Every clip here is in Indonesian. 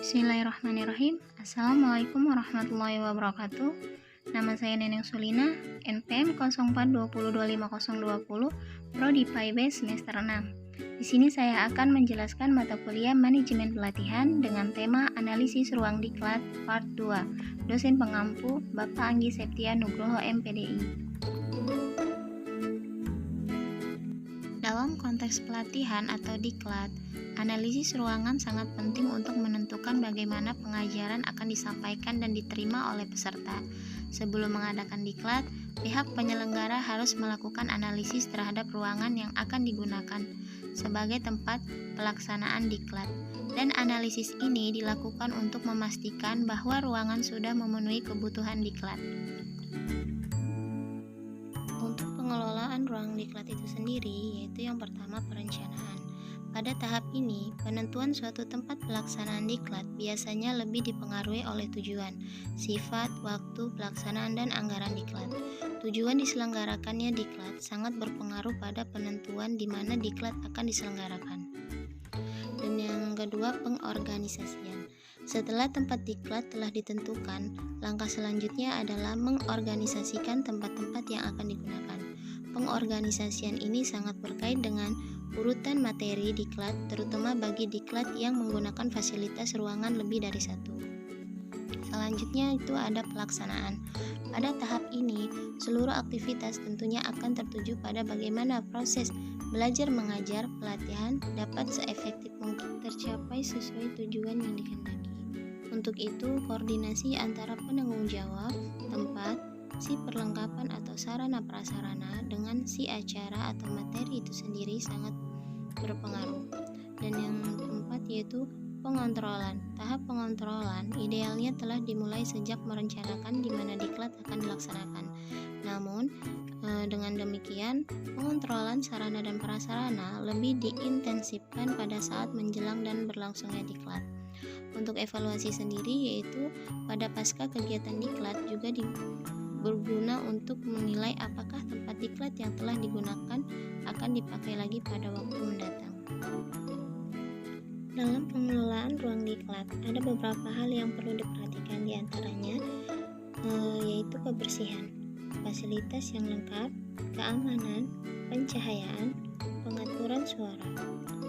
Bismillahirrahmanirrahim. Assalamualaikum warahmatullahi wabarakatuh. Nama saya Neneng Sulina, NPM 04202520, Prodi PAIB semester 6. Di sini saya akan menjelaskan mata kuliah Manajemen Pelatihan dengan tema Analisis Ruang Diklat Part 2. Dosen pengampu Bapak Anggi Septia Nugroho MPDI. Dalam konteks pelatihan atau diklat, analisis ruangan sangat penting untuk menentukan bagaimana pengajaran akan disampaikan dan diterima oleh peserta. Sebelum mengadakan diklat, pihak penyelenggara harus melakukan analisis terhadap ruangan yang akan digunakan sebagai tempat pelaksanaan diklat. Dan analisis ini dilakukan untuk memastikan bahwa ruangan sudah memenuhi kebutuhan diklat. Untuk pengelolaan ruang diklat itu sendiri, yaitu yang pertama perencanaan. Pada tahap ini, penentuan suatu tempat pelaksanaan diklat biasanya lebih dipengaruhi oleh tujuan, sifat, waktu pelaksanaan, dan anggaran diklat. Tujuan diselenggarakannya diklat sangat berpengaruh pada penentuan di mana diklat akan diselenggarakan. Dan yang kedua, pengorganisasian. Setelah tempat diklat telah ditentukan, langkah selanjutnya adalah mengorganisasikan tempat-tempat yang akan digunakan. Pengorganisasian ini sangat berkait dengan urutan materi diklat, terutama bagi diklat yang menggunakan fasilitas ruangan lebih dari satu. Selanjutnya itu ada pelaksanaan. Pada tahap ini, seluruh aktivitas tentunya akan tertuju pada bagaimana proses belajar mengajar pelatihan dapat seefektif mungkin tercapai sesuai tujuan yang dikehendaki. Untuk itu, koordinasi antara penanggung jawab, tempat, si perlengkapan atau sarana prasarana dengan si acara atau materi itu sendiri sangat berpengaruh. Dan yang keempat yaitu pengontrolan. Tahap pengontrolan idealnya telah dimulai sejak merencanakan di mana diklat akan dilaksanakan. Namun, dengan demikian, pengontrolan sarana dan prasarana lebih diintensifkan pada saat menjelang dan berlangsungnya diklat. Untuk evaluasi sendiri yaitu pada pasca kegiatan diklat juga berguna untuk menilai apakah tempat diklat yang telah digunakan akan dipakai lagi pada waktu mendatang. Dalam pengelolaan ruang diklat, ada beberapa hal yang perlu diperhatikan, diantaranya yaitu kebersihan, fasilitas yang lengkap, keamanan, pencahayaan, pengaturan suara,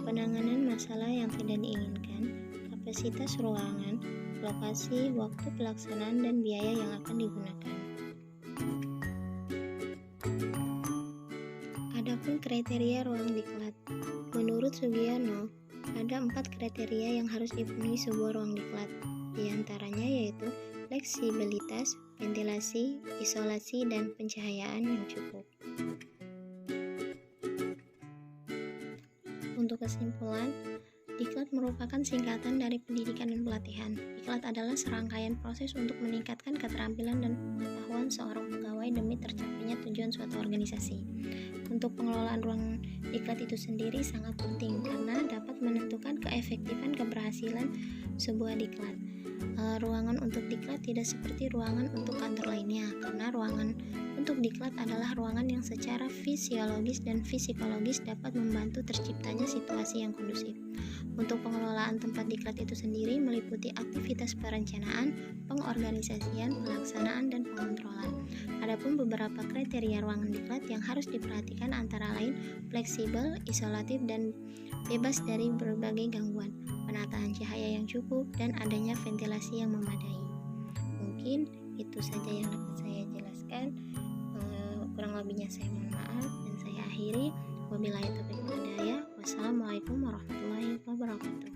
penanganan masalah yang tidak diinginkan, kapasitas ruangan, lokasi, waktu pelaksanaan, dan biaya yang akan digunakan. Adapun kriteria ruang diklat, menurut Sugiono, ada 4 kriteria yang harus dipenuhi sebuah ruang diklat. Di antaranya yaitu fleksibilitas, ventilasi, isolasi, dan pencahayaan yang cukup. Untuk kesimpulan, diklat merupakan singkatan dari pendidikan dan pelatihan. Diklat adalah serangkaian proses untuk meningkatkan keterampilan dan pengetahuan seorang pegawai demi tercapainya tujuan suatu organisasi. Untuk pengelolaan ruang diklat itu sendiri sangat penting karena dapat menentukan keefektifan keberhasilan sebuah diklat. Ruangan untuk diklat tidak seperti ruangan untuk kantor lainnya, karena ruangan untuk diklat adalah ruangan yang secara fisiologis dan psikologis dapat membantu terciptanya situasi yang kondusif. Untuk pengelolaan tempat diklat itu sendiri meliputi aktivitas perencanaan, pengorganisasian, pelaksanaan, dan pengontrolan. Adapun beberapa kriteria ruangan diklat yang harus diperhatikan antara lain fleksibel, isolatif, dan bebas dari berbagai gangguan, penataan cahaya yang cukup, dan adanya ventilasi yang memadai. Mungkin itu saja yang dapat saya jelaskan. Kurang lebihnya saya mohon maaf dan saya akhiri. Wabillahi taufiq wal hidayah. Wassalamualaikum warahmatullahi wabarakatuh.